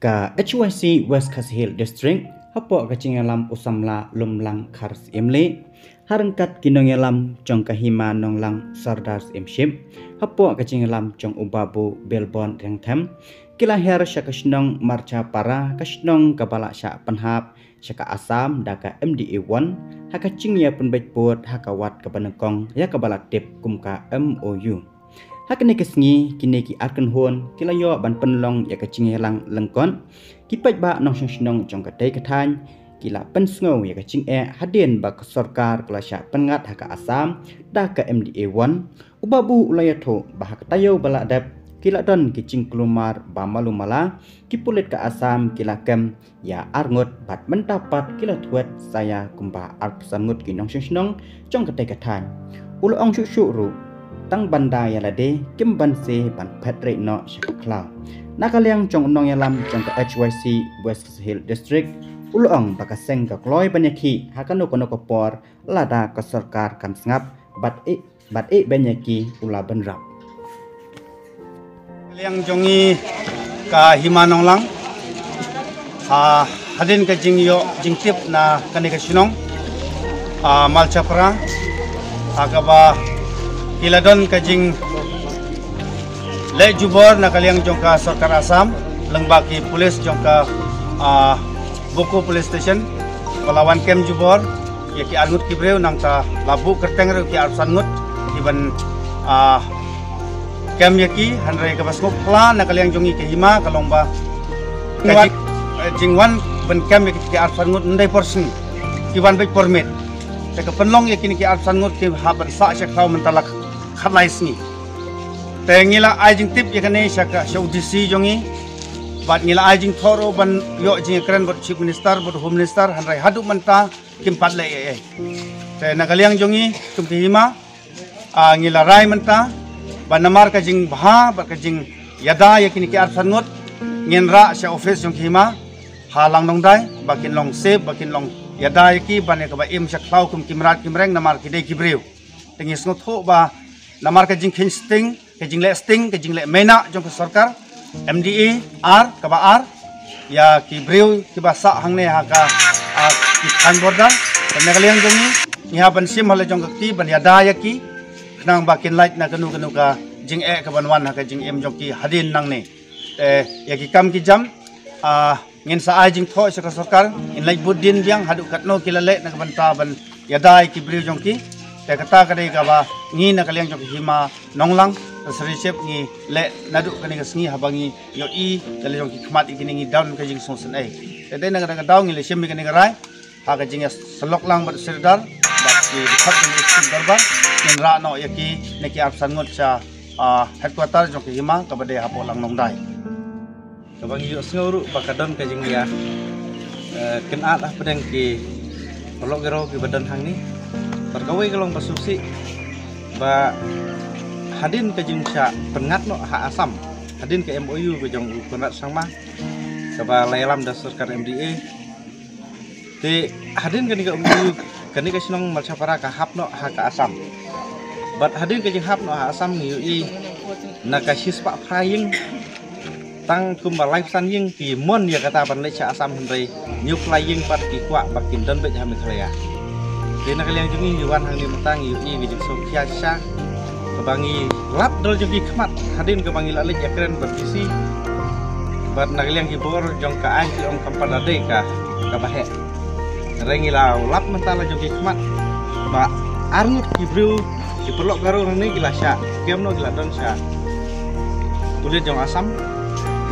Ka HYC West Khasi Hill District hapo ka cingalam usamla lumlang khars imli harangkat kinongelam jong kahima nonglang sardars imship hapo ka cingalam jong ubabu belbon yang them kilahir syakasnong marcha para kasnong kabala sya penhap syaka asam daka MDA1 haka cingya penbaitput haka wat kabanekong ya kabala tip kumka MOU hakne kesngi kini ki arkan hon kilayo ban penlong ya kacinghelang lengkon kipat ba nong snong jong kadai kathan kila pensngau ya kacing hadien ba sarkar kelasya pengat haka asam dah ke MDA1 ubabu ulayatho ba hak tayo bala dap kila don kicing kelumar ba malumala kipulit ke asam kila kem ya arngot bat mendapat kila tuat saya kumba arpsangut kinong snong jong kadai kathan ulo ong syuru tang bandai yalade kim ban se ban patre no shaklau nakaliang jong nong yalam jong ka HYC West Hill District ulong bakaseng ka kloi banyaki hakano kono kopor lada ka sarkar kan sngap bat e banyaki ula benrap liang jongi ka himanong lang hadin ka jingyo jingtip na kanika sinong malchapra agaba Iladon kajing le jubor na kaliang jongka sarkar Asam lengbaki polis jongka Buku Police Station Palawan Kem jubor yaki arngut kibreu nang ta labu kerteng ki arsangut iban kem yaki hanre ka basngop kla na kaliang jongi ke hima kalongba jingwan ben kem yaki ki arsangut ndai person kiban bek permit te ka penlong yaki ki arsangut ki haban sa syakau mentalak khatlais ni tengila ajing tip yakane syaka saudisi jongi bat ngila ajing thoro ban yo jing kren bot chief minister bot home minister hanrai hadu manta kimpat le te nakaliang jongi kumti hima ngila rai manta banamar ka jing bha bat ka jing yada yakini ki arsanut ngenra sya office jong hima halang dong dai bakin long save bakin long yada yaki ban ka ba im syaklau kum kimrat kimreng namar ki dei kibreu tengis ngotho ba namar ka jing sting ka jing le mena jong ka sarkar MDA R ka ba R ya ki breu ki ba sa hangne ha ka ki khan borda nagaliang jongi ni ha ban sim hale jong ki ban ya da ya ki nang bakin light na kanu ka jing ka ban wan ha ka jing em jong ki hadin nang ne ya ki kam ki jam ngin sa ai jing tho sa ka sarkar in light budin biang hadu katno ki lale na ban ta ban ya da ki breu jong ki te kata kadai ka ba ngi na kaliang jong hima nonglang srisep ni le nadu kani ka sngi habangi yo I dale jong ki khmat ikini ngi down ka jing sonsen ai te dai na ka daw ngi le shem kani ka rai ha ka jing salok lang bat sirdar bat ki khat ni sim darbar nin ra no yaki neki apsan ngot cha headquarter jong ki hima ka bade hapo lang nong dai ka bang yo sngoru bakadon ka jing ya kenat ah pedang ki olok gero ki badan hang ni perkawai kalong pasupsi ba hadin ke jingsa pengat no ha asam hadin ke MOU ke jong ukunat sama ke ba laylam da sarkar MDA te hadin ke ni MOU ke ni ke sinong malchapara ka hap no ha ka asam bat hadin ke jing hap no ha asam ni I na ka sispa praying tang kumba life san ying ki mon ya kata ban le cha asam hendai nyuk laying pat ki kwa bakin don bet ha me khlaya di nakaliang jungi yuan hang ni matang yu I bijik sokya sha kebangi lap dol jungi khmat hadin kebangi lalik yakren bervisi bat nakaliang hibor jong ka anji ong kampada de ka bahe rengi lau lap mentala jungi khmat ba arnut kibreu diperlok garo ni gila sha kem no gila don sha tulit jong asam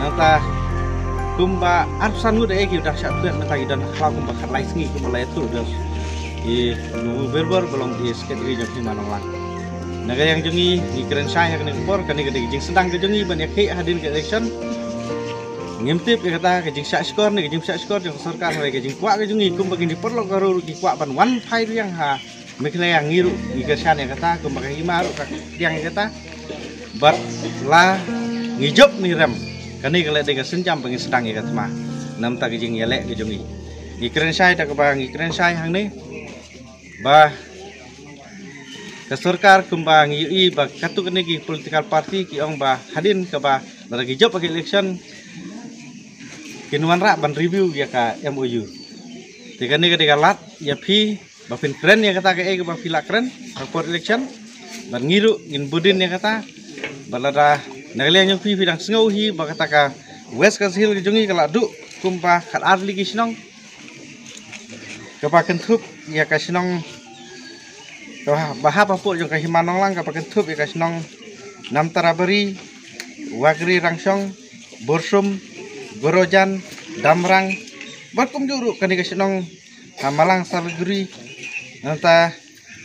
nanta kumba arsan ngud e ki dak sha tuet mata gidan khala kumba khatlai sngi kumba lai tu dos I nu berber belum di sekretari jadi mana lang. Naga yang jengi di keren saya kena kepor kena gede jeng sedang ke jengi banyak ke hadin ke election. Ngimtip ya kata ke jeng sak skor ni ke jeng sak skor jeng sarkar ke jeng kuat ke jengi kum bagin di perlu garu ki kuat ban one five yang ha. Mekle yang ngiru di kesan yang kata kum bagai himaru yang kata bat la ngijop ni rem. Kani kele dengan senjam bagin sedang ya kata mah. Nam tak ke jeng yelek ke jengi. Di keren saya tak kebang di keren saya hang ni. Bah ke sarkar kumbang UI ba katu kene ki political party ki ong ba hadin ke ba lagi job bagi election kinuan rak ban review ya ka MOU. Tiga ni ketika lat ya pi bapin keren ya kata ke bapila keren report election ban ngiru ngin budin ya kata balada nagalian yung pi bidang sengau hi bakata ka West Kasihil jungi kala du kumpa kat arli kisnong kapaken thup ya kasnong bahapa po yung kahimanong lang kapaken thup ya kasnong nam tarabari wagri rangsong borsum gorojan damrang barkum juru kani kasnong hamalang salguri nanta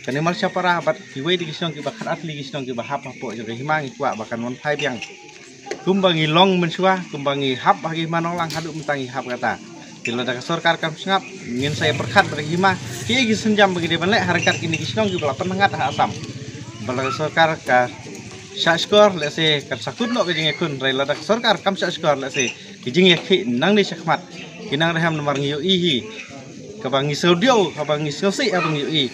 kani mal syapara bat kiwai di kisnong ki bakat arli kisnong ki bahapa po yung kahimang ikwa bakan mon pai biang kumbangi long mensua kumbangi hap bagi manong lang haduk mentangi hap kata bila ada sorkar kam sengap ingin saya berkat bagi hima ki gi senjam bagi de banlek harakat kini kisnong ki bala penangat ha asam bala sorkar ka syakskor lese kan sakut no kejing ekun rai lada sorkar kam syakskor lese kejing ek nang ni syakmat kinang reham nomor ngiu hi kabangi saudio kabangi sosi abang ngiu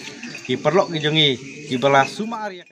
ki perlok kejungi ki bala sumar ya